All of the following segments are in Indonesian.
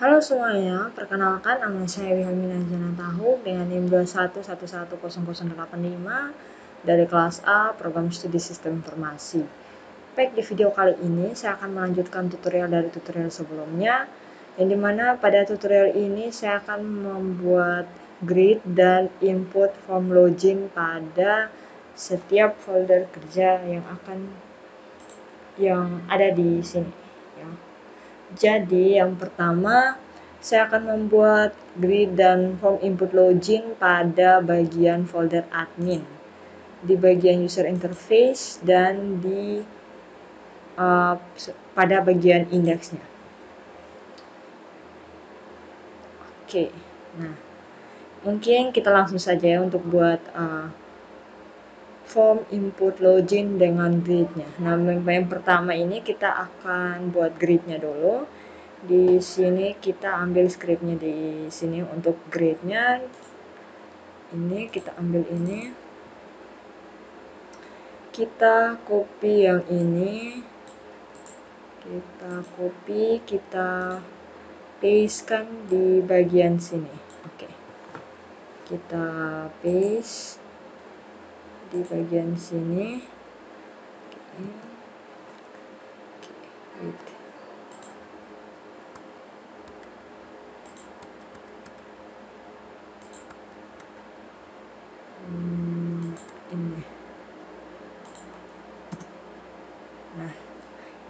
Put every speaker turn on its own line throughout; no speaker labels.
Halo semuanya, perkenalkan nama saya Wilhelmina Janatahu dengan NIM 211100085 dari kelas A Program Studi Sistem Informasi. Baik, di video kali ini saya akan melanjutkan tutorial dari tutorial sebelumnya, yang dimana pada tutorial ini saya akan membuat grid dan input form login pada setiap folder kerja yang ada di sini ya. Jadi yang pertama saya akan membuat grid dan form input login pada bagian folder admin, di bagian user interface dan pada bagian indeksnya. Oke, nah mungkin kita langsung saja ya untuk buat form input login dengan gridnya. Nah, yang pertama ini kita akan buat gridnya dulu. Di sini kita ambil scriptnya di sini untuk gridnya. Ini kita ambil ini. Kita copy yang ini. Kita copy, kita pastekan di bagian sini. Oke. Kita paste di bagian sini. Wait.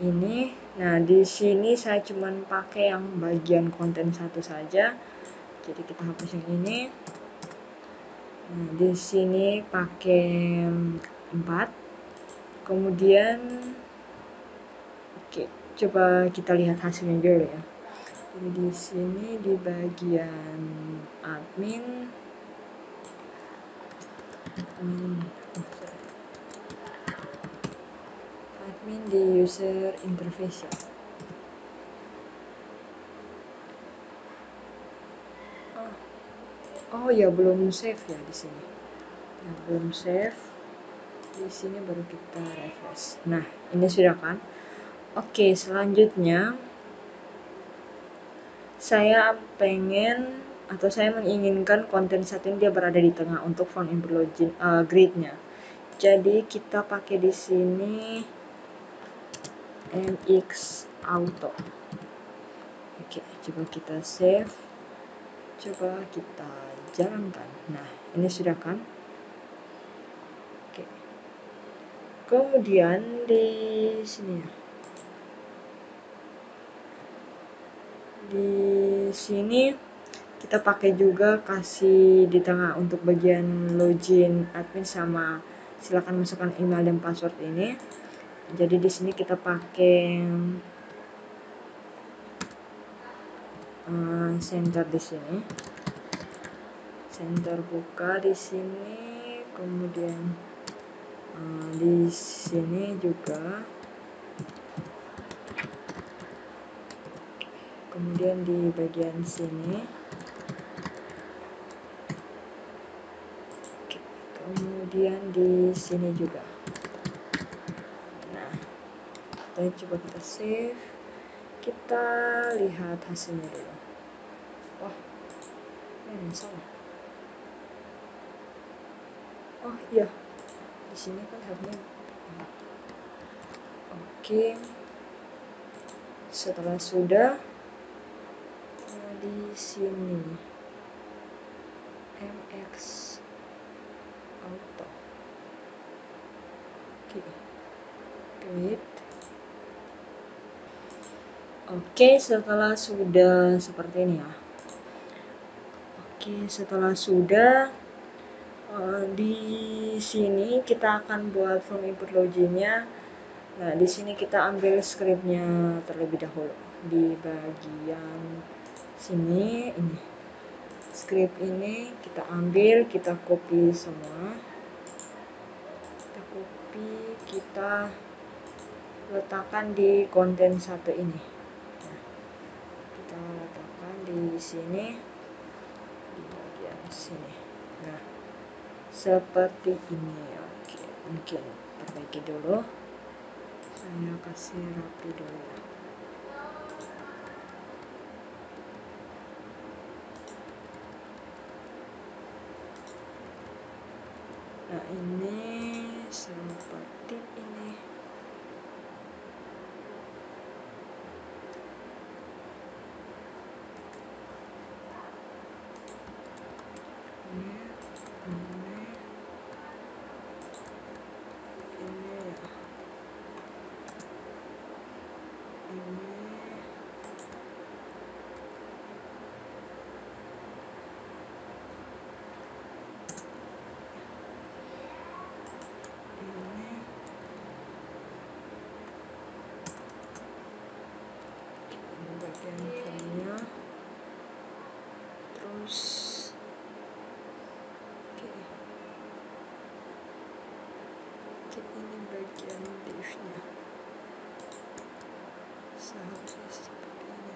Ini. Nah di sini saya cuman pakai yang bagian konten satu saja. Jadi kita hapus yang ini. Nah, di sini pakai 4. Kemudian oke, coba kita lihat hasilnya dulu ya. Jadi di sini di bagian admin di user interface ya. Oh ya, belum save ya di sini. Ya, belum save. Di sini baru kita refresh. Nah, ini sudah kan? Oke, selanjutnya saya menginginkan konten satu ini dia berada di tengah untuk form input login gridnya. Jadi kita pakai di sini mx auto. Oke, coba kita save. Coba kita jalankan. Nah, ini sudah kan? Oke. Kemudian di sini ya. Di sini kita pakai juga kasih di tengah untuk bagian login admin sama silakan masukkan email dan password ini. Jadi di sini kita pakai center di sini. Center buka di sini, kemudian di sini juga. Kemudian di bagian sini. Kemudian di sini juga. Nah, coba kita save. Kita lihat hasilnya dulu. Wah, ini salah. Oh iya, di sini kan harusnya. Oke. Setelah sudah, di sini mx auto. Wait. Oke, setelah sudah seperti ini ya. Oke, setelah sudah di sini kita akan buat form input loginnya. Nah, di sini kita ambil scriptnya terlebih dahulu di bagian sini. Ini script ini kita ambil, kita copy semua. Kita copy, kita letakkan di konten satu ini. Nah, kita letakkan di sini, di bagian sini. Nah, seperti ini. Oke, mungkin perbaiki dulu. Saya kasih rapi dulu. Nah, ini seperti ini. Bagian filenya, terus ini bagian div-nya, seharusnya seperti ini.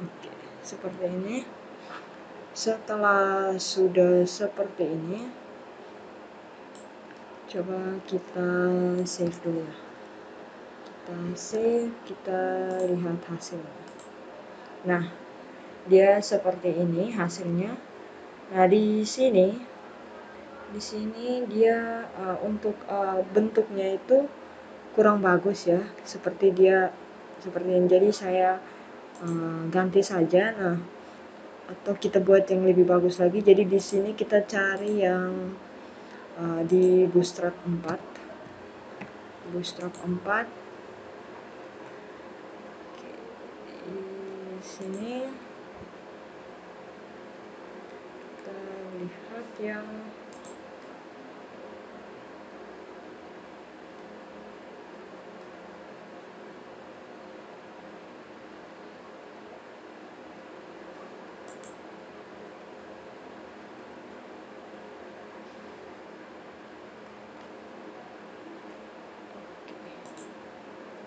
Oke, seperti ini. Setelah sudah seperti ini, coba kita save dulu ya. Kita save, kita lihat hasilnya. Nah, dia seperti ini hasilnya. Nah, di sini dia untuk bentuknya itu kurang bagus ya, seperti yang jadi saya ganti saja. Nah, atau kita buat yang lebih bagus lagi. Jadi di sini kita cari yang di Bootstrap 4. Bootstrap 4. Oke, di sini kita lihat yang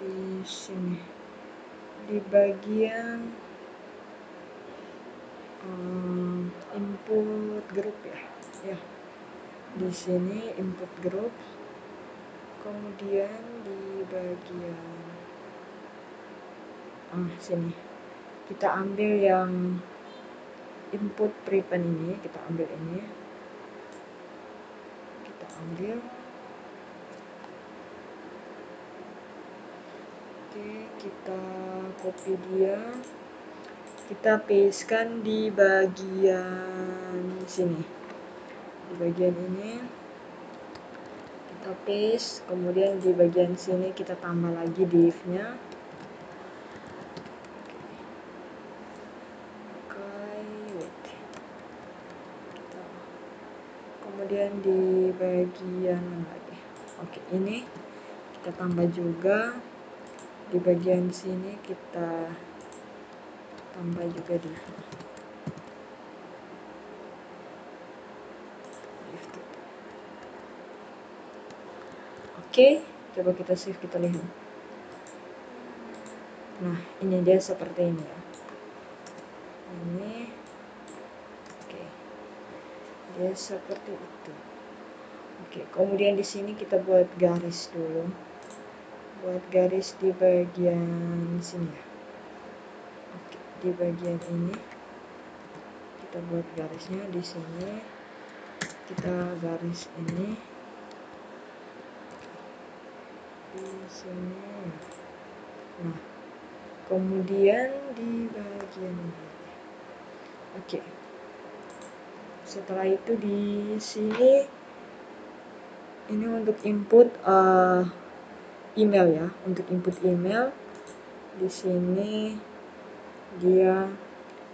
di sini di bagian input group ya. Di sini input group, kemudian di bagian sini kita ambil yang input prepend ini, kita ambil ini, kita ambil. Oke, kita copy dia, kita pastekan di bagian sini, di bagian ini kita paste, kemudian di bagian sini kita tambah lagi div-nya. Kemudian di bagian lagi, ini kita tambah juga, di bagian sini kita tambah juga div. Oke, coba kita save, kita lihat. Nah, ini dia seperti ini ya. Ini dia seperti itu. Oke, kemudian di sini kita buat garis dulu. Buat garis di bagian sini ya. Oke, di bagian ini kita buat garisnya di sini. Kita garis ini di sini. Nah, kemudian di bagian ini. Oke. Setelah itu di sini ini untuk input email ya. Untuk input email di sini dia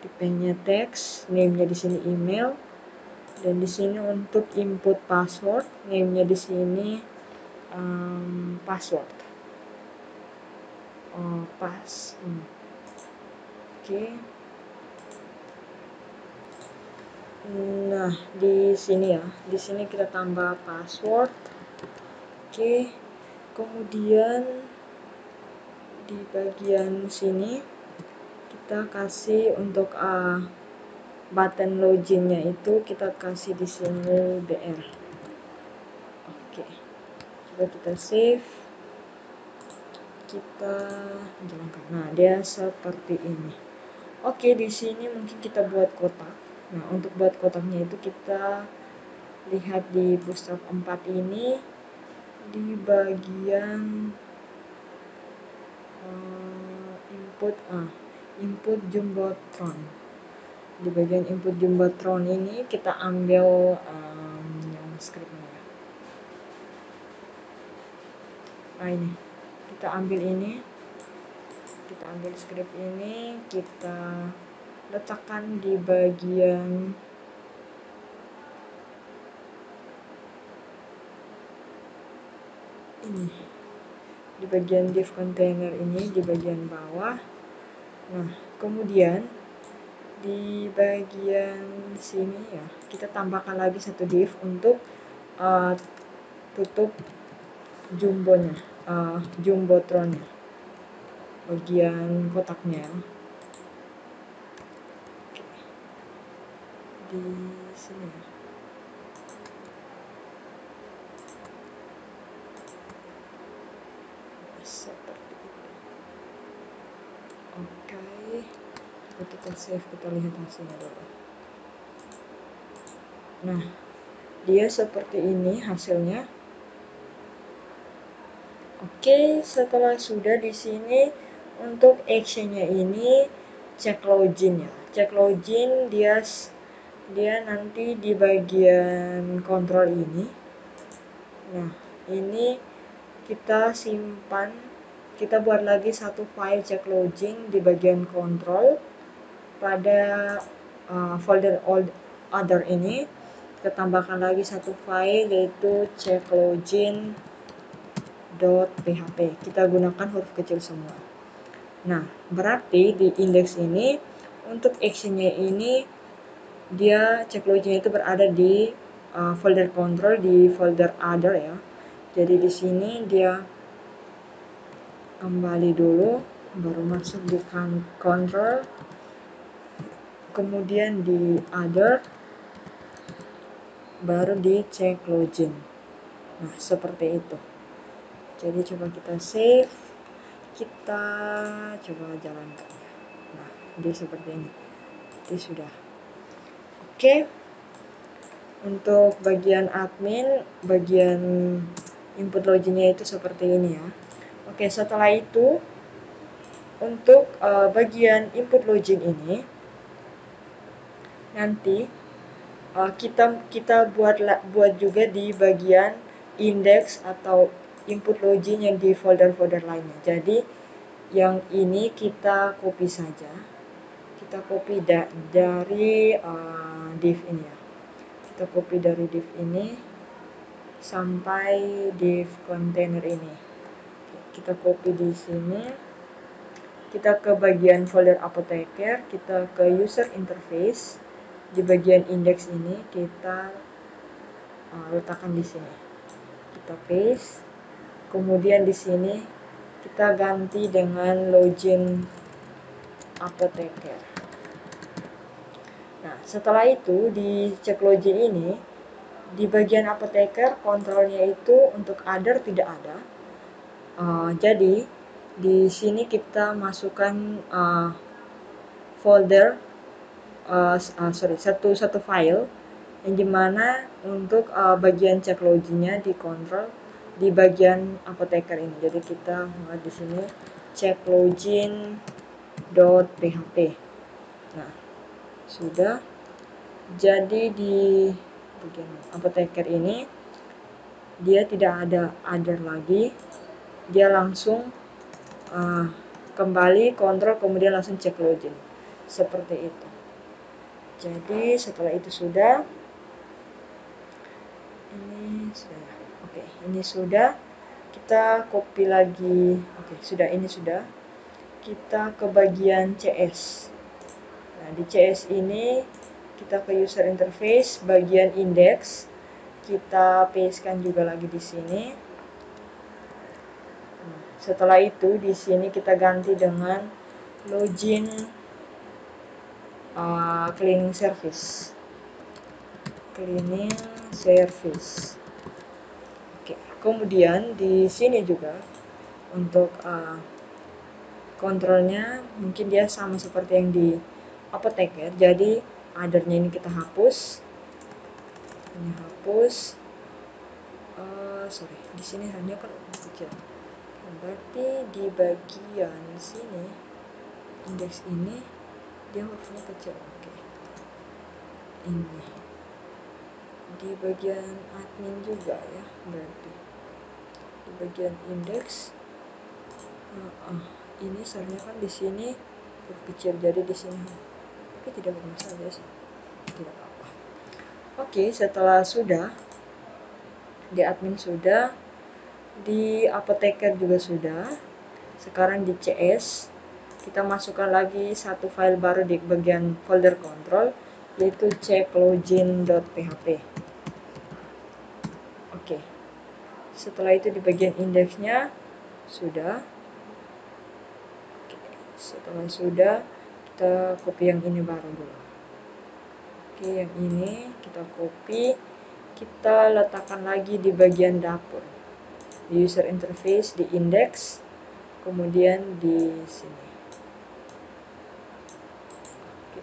tipenya teks, name-nya di sini email, dan di sini untuk input password, name-nya di sini password. Oke. Nah, di sini ya, di sini kita tambah password. Oke. Kemudian di bagian sini kita kasih untuk button loginnya itu kita kasih di sini BR. Oke, coba kita save, kita jalankan. Nah, dia seperti ini. Oke, di sini mungkin kita buat kotak. Nah, untuk buat kotaknya itu kita lihat di Bootstrap 4 ini di bagian input Jumbotron. Di bagian input Jumbotron ini kita ambil yang scriptnya. Nah, ini kita ambil ini, kita ambil script ini, kita letakkan di bagian ini, di bagian div container ini, di bagian bawah. Nah, kemudian di bagian sini ya, kita tambahkan lagi satu div untuk tutup jumbonya, jumbotronnya, bagian kotaknya. Oke. Di sini ya. Seperti itu. Oke, kita save, kita lihat hasilnya dulu. Nah, dia seperti ini hasilnya. Oke, setelah sudah di sini untuk actionnya ini cek login ya. Cek login dia nanti di bagian kontrol ini. Nah, ini kita simpan, kita buat lagi satu file cek login di bagian kontrol pada folder other ini. Kita tambahkan lagi satu file yaitu checklogin.php. Kita gunakan huruf kecil semua. Nah, berarti di index ini untuk actionnya ini dia check login itu berada di folder control, di folder other ya. Jadi di sini dia kembali dulu, baru masuk di control, kemudian di other, baru di check login. Nah, seperti itu. Jadi coba kita save, kita coba jalankan. Nah, dia seperti ini. Jadi sudah. Oke. Untuk bagian admin, bagian input loginnya itu seperti ini ya. Oke, setelah itu untuk bagian input login ini nanti kita buat juga di bagian index atau input login yang di folder-folder lainnya. Jadi yang ini kita copy saja. Kita copy dari div ini ya. Kita copy dari div ini sampai div container ini. Kita copy di sini. Kita ke bagian folder apotheker, kita ke user interface. Di bagian index ini kita letakkan di sini. Kita paste. Kemudian di sini kita ganti dengan login apotheker. Nah, setelah itu di cek login ini di bagian apotheker kontrolnya itu untuk other tidak ada. Jadi di sini kita masukkan folder satu file yang dimana untuk bagian cek loginnya di kontrol di bagian apotheker ini. Jadi kita buat di sini cek login.php. Nah, sudah. Jadi di bagian apotheker ini dia tidak ada other lagi, dia langsung kembali kontrol kemudian langsung cek login seperti itu. Jadi setelah itu sudah, ini sudah, oke, ini sudah, kita copy lagi, oke, sudah, ini sudah, kita ke bagian CS. Nah, di CS ini kita ke user interface, bagian index, kita pastekan juga lagi di sini. Nah, setelah itu di sini kita ganti dengan login cleaning service. Oke, kemudian di sini juga untuk kontrolnya mungkin dia sama seperti yang di apoteker. Jadi othernya ini kita hapus. Ini hapus. Sorry, di sini hanya kan kecil. Berarti di bagian sini indeks ini dia hurufnya kecil. Oke. Ini di bagian admin juga ya, berarti di bagian indeks ini seharusnya kan di sini huruf kecil, jadi di sini tapi tidak bermasalah sih, tidak apa-apa. Oke, setelah sudah di admin sudah, di apoteker juga sudah, sekarang di CS kita masukkan lagi satu file baru di bagian folder control, yaitu checklogin.php. Oke, setelah itu di bagian indeksnya sudah. Oke, setelah sudah, kita copy yang ini baru dulu. Oke, yang ini kita copy, kita letakkan lagi di bagian dapur, di user interface, di index, kemudian di sini. Oke,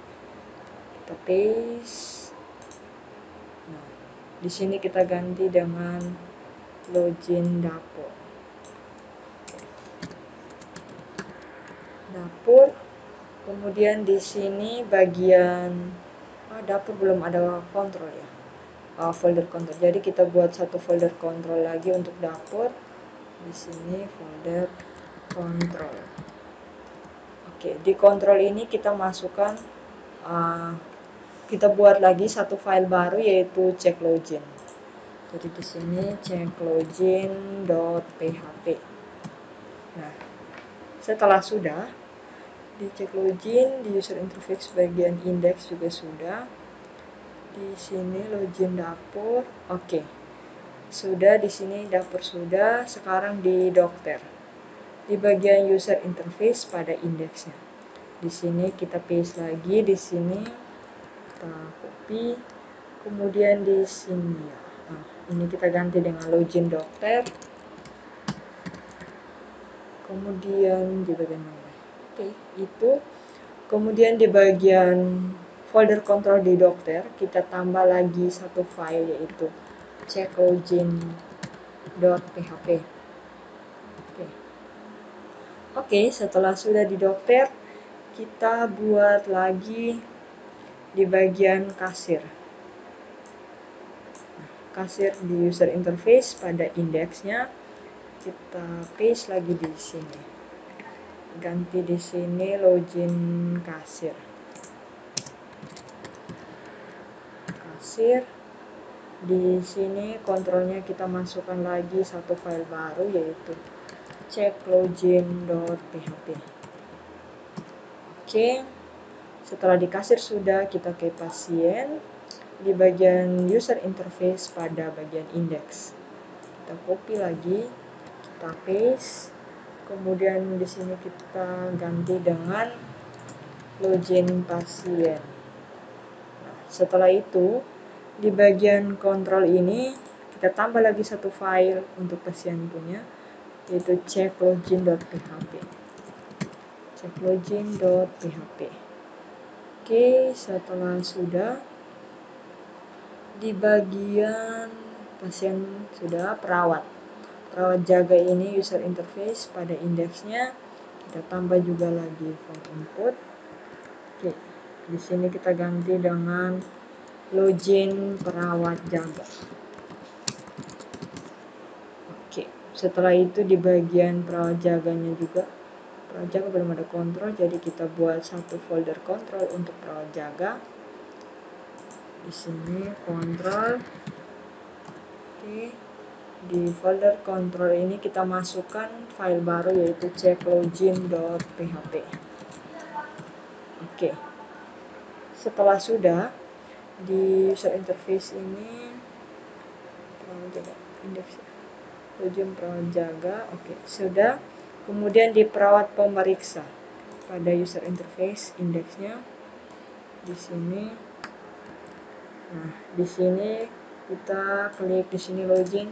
kita paste. Nah, di sini kita ganti dengan login dapur. Dapur, kemudian di sini bagian dapur belum ada kontrol ya, folder kontrol. Jadi kita buat satu folder kontrol lagi untuk dapur. Di sini folder kontrol. Oke, di kontrol ini kita masukkan, kita buat lagi satu file baru yaitu checklogin. Jadi di sini checklogin.php. Nah, setelah sudah di checklogin, di user interface bagian index juga sudah. Di sini login dapur. Oke. Sudah di sini dapur sudah. Sekarang di dokter. Di bagian user interface pada indeksnya. Di sini kita paste lagi, di sini kita copy. Kemudian di sini ya. Nah, ini kita ganti dengan login dokter. Kemudian di bagian mana? Oke, itu. Kemudian di bagian folder kontrol di dokter, kita tambah lagi satu file yaitu checklogin.php. Oke, setelah sudah di dokter, kita buat lagi di bagian kasir. Kasir di user interface pada indeksnya, kita paste lagi di sini. Ganti di sini login kasir. Di sini kontrolnya kita masukkan lagi satu file baru yaitu checklogin.php. Oke, setelah di kasir sudah, kita ke pasien. Di bagian user interface pada bagian index, kita copy lagi, kita paste. Kemudian di sini kita ganti dengan login pasien. Nah, setelah itu di bagian kontrol ini kita tambah lagi satu file untuk pasien punya yaitu checklogin.php. checklogin.php. Oke, setelah sudah di bagian pasien sudah perawat jaga ini user interface pada indeksnya kita tambah juga lagi file input. Oke, di sini kita ganti dengan login perawat jaga. Oke, setelah itu di bagian perawat jaganya juga, perawat jaga belum ada kontrol, jadi kita buat satu folder kontrol untuk perawat jaga. Di sini kontrol. Oke, di folder kontrol ini kita masukkan file baru yaitu checklogin.php. Oke, setelah sudah di user interface ini indeks login perawat jaga. Oke, sudah. Kemudian di perawat pemeriksa pada user interface indeksnya di sini. Nah, di sini kita klik di sini login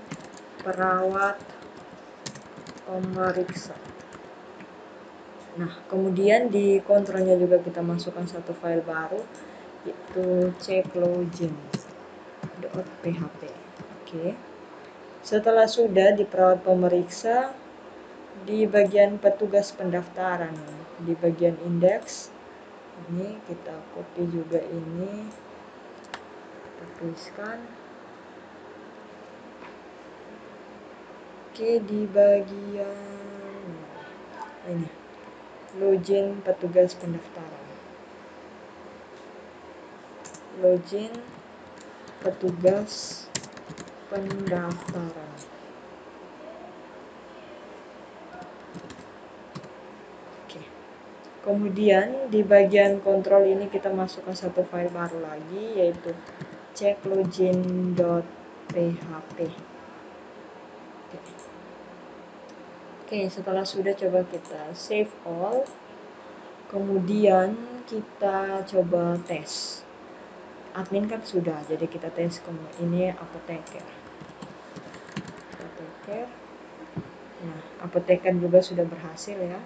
perawat pemeriksa. Nah, kemudian di kontrolnya juga kita masukkan satu file baru, yaitu checklogin.php. Oke. Setelah sudah di perawat pemeriksa, di bagian petugas pendaftaran, di bagian indeks, ini kita copy juga ini, kita tuliskan. Oke, di bagian ini, login petugas pendaftaran. Login petugas pendaftaran. Oke. Kemudian di bagian kontrol ini kita masukkan satu file baru lagi, yaitu checklogin.php. Oke, setelah sudah coba kita save all. Kemudian kita coba tes. Admin kan sudah, jadi kita tes. Ini apoteker. Nah, apoteker juga sudah berhasil ya.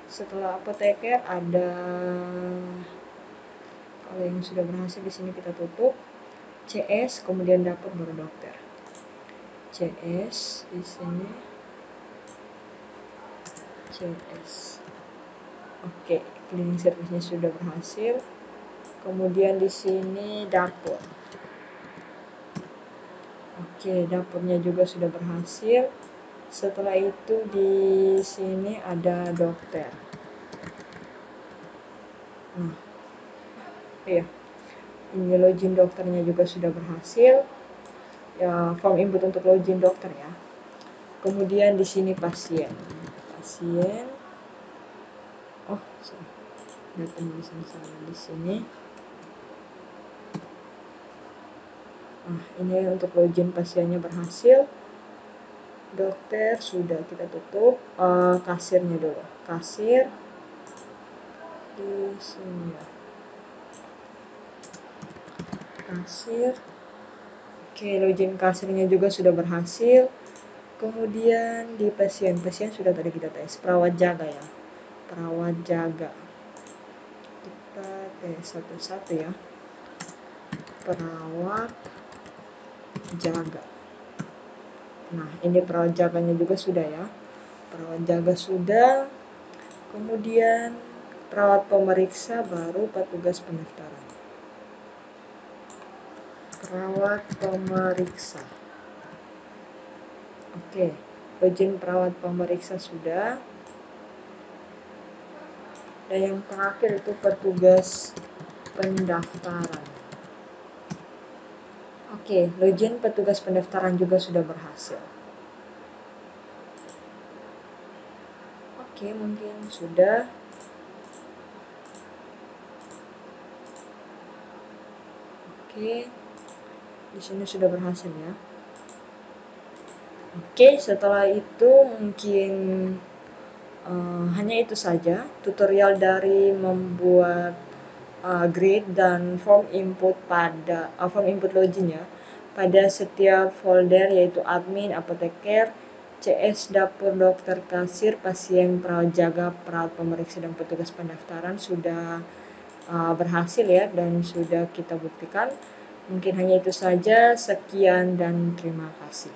Setelah apoteker ada, kalau yang sudah berhasil di sini kita tutup. CS, kemudian dapat baru dokter. CS di sini. CS. Oke, cleaning service-nya sudah berhasil. Kemudian di sini dapur. Oke, dapurnya juga sudah berhasil. Setelah itu di sini ada dokter. Nah, iya. Ini login dokternya juga sudah berhasil. Ya, form input untuk login dokter ya. Kemudian di sini pasien. Oh, sorry. Ada penulisan salah di sini. Nah, ini untuk login pasiennya berhasil. Dokter sudah kita tutup. Kasirnya dulu. Kasir di sini ya. Kasir. Oke, login kasirnya juga sudah berhasil. Kemudian di pasien sudah tadi kita tes. Perawat jaga ya. Perawat jaga. Kita tes satu-satu ya. Perawat jaga. Nah, ini perawat jaganya juga sudah ya. Perawat jaga sudah. Kemudian perawat pemeriksa, baru petugas pendaftaran. Perawat pemeriksa. Oke, login perawat pemeriksa sudah. Dan yang terakhir itu petugas pendaftaran. Oke, login petugas pendaftaran juga sudah berhasil. Oke, mungkin sudah. Oke, di sini sudah berhasil ya. Oke, setelah itu mungkin hanya itu saja tutorial dari membuat grid dan form input pada form input login ya, pada setiap folder, yaitu admin, apoteker, CS, dapur, dokter, kasir, pasien, perawat jaga, perawat pemeriksa, dan petugas pendaftaran sudah berhasil ya, dan sudah kita buktikan. Mungkin hanya itu saja. Sekian dan terima kasih.